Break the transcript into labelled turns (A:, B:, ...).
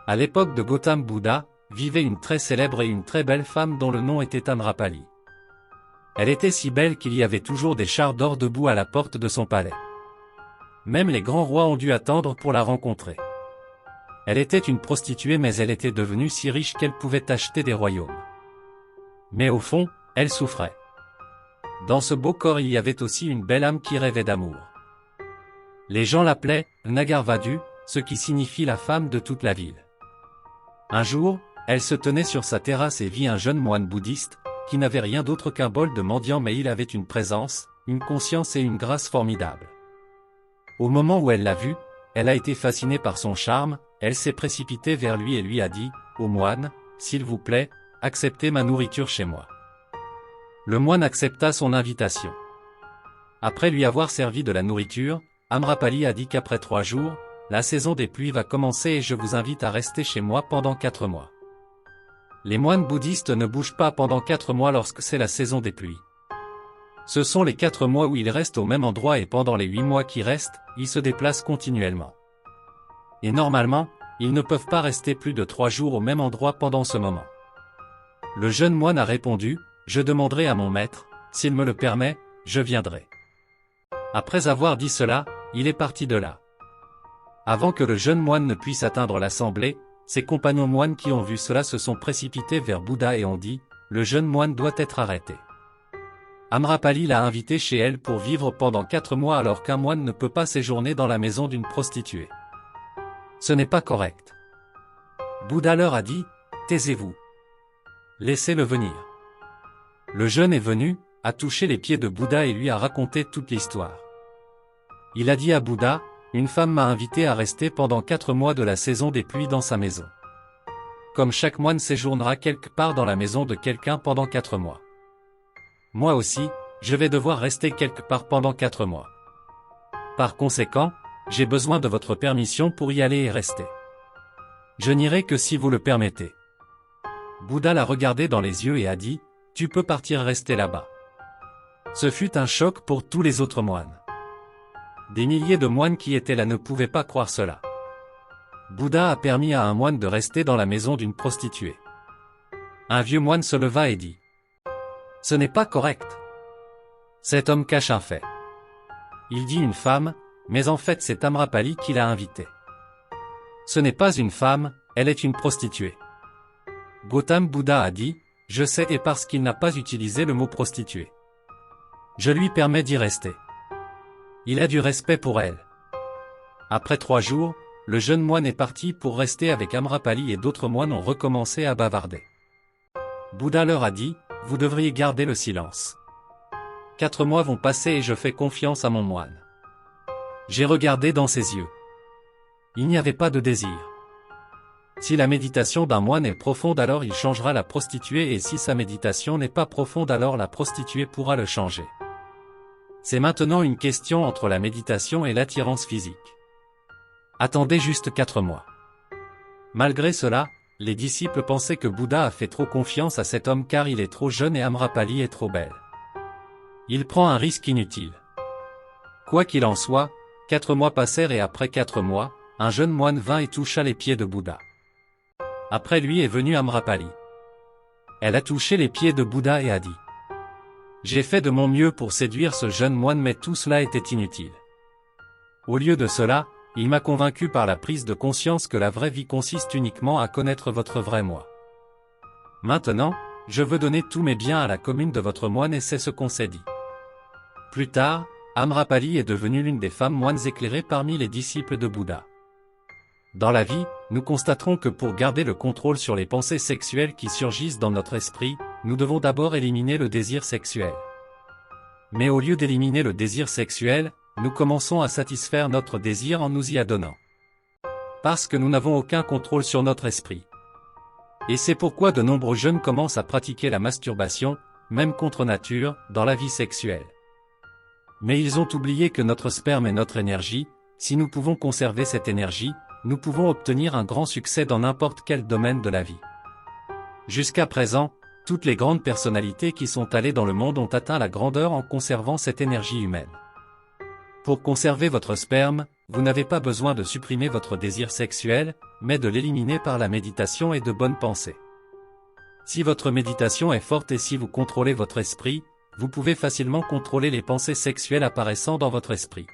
A: À l'époque de Gautam Bouddha, vivait une très célèbre et une très belle femme dont le nom était Amrapali. Elle était si belle qu'il y avait toujours des chars d'or debout à la porte de son palais. Même les grands rois ont dû attendre pour la rencontrer. Elle était une prostituée mais elle était devenue si riche qu'elle pouvait acheter des royaumes. Mais au fond, elle souffrait. Dans ce beau corps il y avait aussi une belle âme qui rêvait d'amour. Les gens l'appelaient Nagarvadu, ce qui signifie la femme de toute la ville. Un jour, elle se tenait sur sa terrasse et vit un jeune moine bouddhiste, qui n'avait rien d'autre qu'un bol de mendiant mais il avait une présence, une conscience et une grâce formidables. Au moment où elle l'a vu, elle a été fascinée par son charme, elle s'est précipitée vers lui et lui a dit « Ô moine, s'il vous plaît, acceptez ma nourriture chez moi. » Le moine accepta son invitation. Après lui avoir servi de la nourriture, Amrapali a dit qu'après 3 jours, la saison des pluies va commencer et je vous invite à rester chez moi pendant 4 mois. Les moines bouddhistes ne bougent pas pendant 4 mois lorsque c'est la saison des pluies. Ce sont les 4 mois où ils restent au même endroit et pendant les 8 mois qui restent, ils se déplacent continuellement. Et normalement, ils ne peuvent pas rester plus de 3 jours au même endroit pendant ce moment. Le jeune moine a répondu, « Je demanderai à mon maître, s'il me le permet, je viendrai. » Après avoir dit cela, il est parti de là. Avant que le jeune moine ne puisse atteindre l'assemblée, ses compagnons moines qui ont vu cela se sont précipités vers Bouddha et ont dit, « Le jeune moine doit être arrêté. » Amrapali l'a invité chez elle pour vivre pendant 4 mois alors qu'un moine ne peut pas séjourner dans la maison d'une prostituée. Ce n'est pas correct. Bouddha leur a dit, « Taisez-vous. Laissez-le venir. » Le jeune est venu, a touché les pieds de Bouddha et lui a raconté toute l'histoire. Il a dit à Bouddha, « Une femme m'a invité à rester pendant 4 mois de la saison des pluies dans sa maison. Comme chaque moine séjournera quelque part dans la maison de quelqu'un pendant 4 mois. Moi aussi, je vais devoir rester quelque part pendant 4 mois. Par conséquent, j'ai besoin de votre permission pour y aller et rester. Je n'irai que si vous le permettez. » Bouddha l'a regardé dans les yeux et a dit, « Tu peux partir rester là-bas. » Ce fut un choc pour tous les autres moines. Des milliers de moines qui étaient là ne pouvaient pas croire cela. Bouddha a permis à un moine de rester dans la maison d'une prostituée. Un vieux moine se leva et dit, « Ce n'est pas correct. Cet homme cache un fait. Il dit une femme, mais en fait c'est Amrapali qui l'a invité. Ce n'est pas une femme, elle est une prostituée. » Gautam Bouddha a dit, « Je sais et parce qu'il n'a pas utilisé le mot prostituée. Je lui permets d'y rester. Il a du respect pour elle. » Après 3 jours, le jeune moine est parti pour rester avec Amrapali et d'autres moines ont recommencé à bavarder. Bouddha leur a dit, « Vous devriez garder le silence. 4 mois vont passer et je fais confiance à mon moine. » J'ai regardé dans ses yeux. Il n'y avait pas de désir. Si la méditation d'un moine est profonde alors il changera la prostituée et si sa méditation n'est pas profonde alors la prostituée pourra le changer. C'est maintenant une question entre la méditation et l'attirance physique. Attendez juste 4 mois. Malgré cela, les disciples pensaient que Bouddha a fait trop confiance à cet homme car il est trop jeune et Amrapali est trop belle. Il prend un risque inutile. Quoi qu'il en soit, 4 mois passèrent et après 4 mois, un jeune moine vint et toucha les pieds de Bouddha. Après lui est venu Amrapali. Elle a touché les pieds de Bouddha et a dit, « J'ai fait de mon mieux pour séduire ce jeune moine mais tout cela était inutile. Au lieu de cela, il m'a convaincu par la prise de conscience que la vraie vie consiste uniquement à connaître votre vrai moi. Maintenant, je veux donner tous mes biens à la commune de votre moine et c'est ce qu'on s'est dit. » Plus tard, Amrapali est devenue l'une des femmes moines éclairées parmi les disciples de Bouddha. Dans la vie, nous constaterons que pour garder le contrôle sur les pensées sexuelles qui surgissent dans notre esprit, nous devons d'abord éliminer le désir sexuel. Mais au lieu d'éliminer le désir sexuel, nous commençons à satisfaire notre désir en nous y adonnant. Parce que nous n'avons aucun contrôle sur notre esprit. Et c'est pourquoi de nombreux jeunes commencent à pratiquer la masturbation, même contre nature, dans la vie sexuelle. Mais ils ont oublié que notre sperme est notre énergie, si nous pouvons conserver cette énergie, nous pouvons obtenir un grand succès dans n'importe quel domaine de la vie. Jusqu'à présent, toutes les grandes personnalités qui sont allées dans le monde ont atteint la grandeur en conservant cette énergie humaine. Pour conserver votre sperme, vous n'avez pas besoin de supprimer votre désir sexuel, mais de l'éliminer par la méditation et de bonnes pensées. Si votre méditation est forte et si vous contrôlez votre esprit, vous pouvez facilement contrôler les pensées sexuelles apparaissant dans votre esprit.